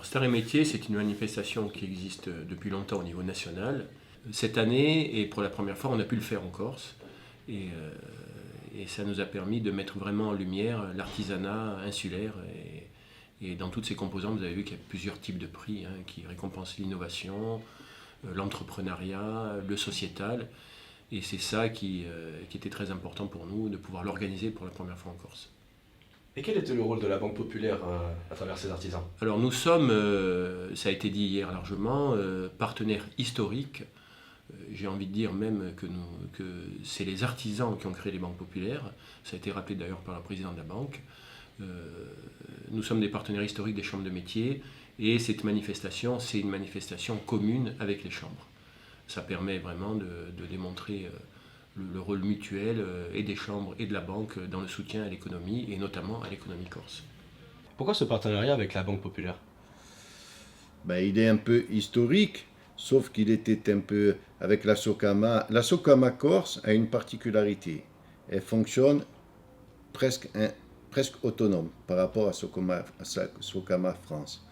Star et Métiers, c'est une manifestation qui existe depuis longtemps au niveau national. Cette année, et pour la première fois, on a pu le faire en Corse. Et ça nous a permis de mettre vraiment en lumière l'artisanat insulaire. Et dans toutes ses composantes, vous avez vu qu'il y a plusieurs types de prix qui récompensent l'innovation, l'entrepreneuriat, le sociétal. Et c'est ça qui était très important pour nous, de pouvoir l'organiser pour la première fois en Corse. Et quel était le rôle de la Banque Populaire à travers ces artisans? Alors nous sommes, ça a été dit hier largement, partenaires historiques. J'ai envie de dire même que c'est les artisans qui ont créé les banques populaires. Ça a été rappelé d'ailleurs par le président de la banque. Nous sommes des partenaires historiques des chambres de métiers et cette manifestation, c'est une manifestation commune avec les chambres. Ça permet vraiment de démontrer le rôle mutuel et des chambres et de la banque dans le soutien à l'économie et notamment à l'économie corse. Pourquoi ce partenariat avec la Banque Populaire? Ben, il est un peu historique, sauf qu'il était un peu avec la Socama. La Socama Corse a une particularité. Elle fonctionne presque autonome par rapport à Socama France.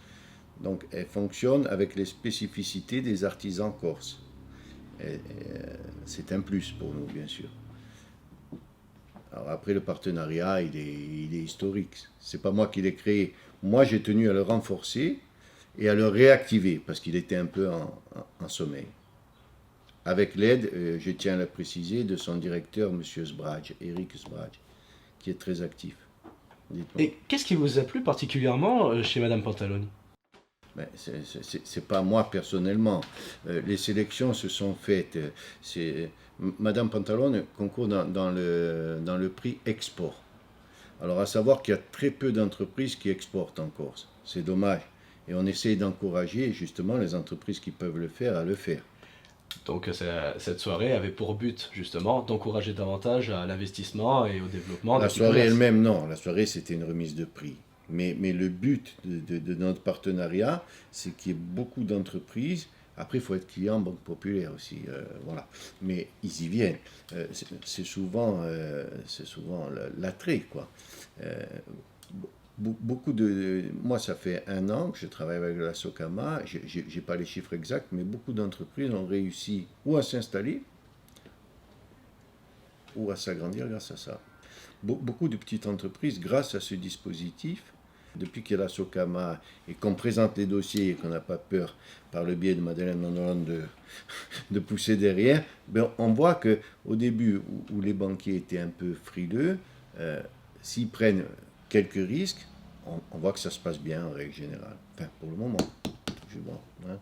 Donc elle fonctionne avec les spécificités des artisans corses. C'est un plus pour nous, bien sûr. Alors après, le partenariat, il est historique. C'est pas moi qui l'ai créé. Moi, j'ai tenu à le renforcer et à le réactiver parce qu'il était un peu en sommeil. Avec l'aide, je tiens à le préciser, de son directeur, M. Sbraj, Eric Sbraj, qui est très actif. Dites-moi. Et qu'est-ce qui vous a plu particulièrement chez Madame Pantaloni? Ben, c'est pas moi personnellement. Les sélections se sont faites. Madame Pantalone concourt dans le prix export. Alors à savoir qu'il y a très peu d'entreprises qui exportent en Corse. C'est dommage. Et on essaye d'encourager justement les entreprises qui peuvent le faire à le faire. Donc cette soirée avait pour but justement d'encourager davantage à l'investissement et au développement La des petits soirée commerces. elle-même, non. La soirée, c'était une remise de prix. Mais le but de notre partenariat, c'est qu'il y ait beaucoup d'entreprises. Après, il faut être client Banque Populaire aussi. Voilà. Mais ils y viennent. C'est souvent l'attrait, quoi. Euh, Beaucoup moi, ça fait 1 an que je travaille avec la Socama. Je n'ai pas les chiffres exacts, mais beaucoup d'entreprises ont réussi ou à s'installer ou à s'agrandir grâce à ça. Beaucoup de petites entreprises, grâce à ce dispositif, depuis qu'il y a la Socama et qu'on présente les dossiers et qu'on n'a pas peur, par le biais de Madeleine Nandolan, de pousser derrière, ben on voit qu'au début, où les banquiers étaient un peu frileux, s'ils prennent quelques risques, on voit que ça se passe bien en règle générale. Enfin, pour le moment. Je vois, hein.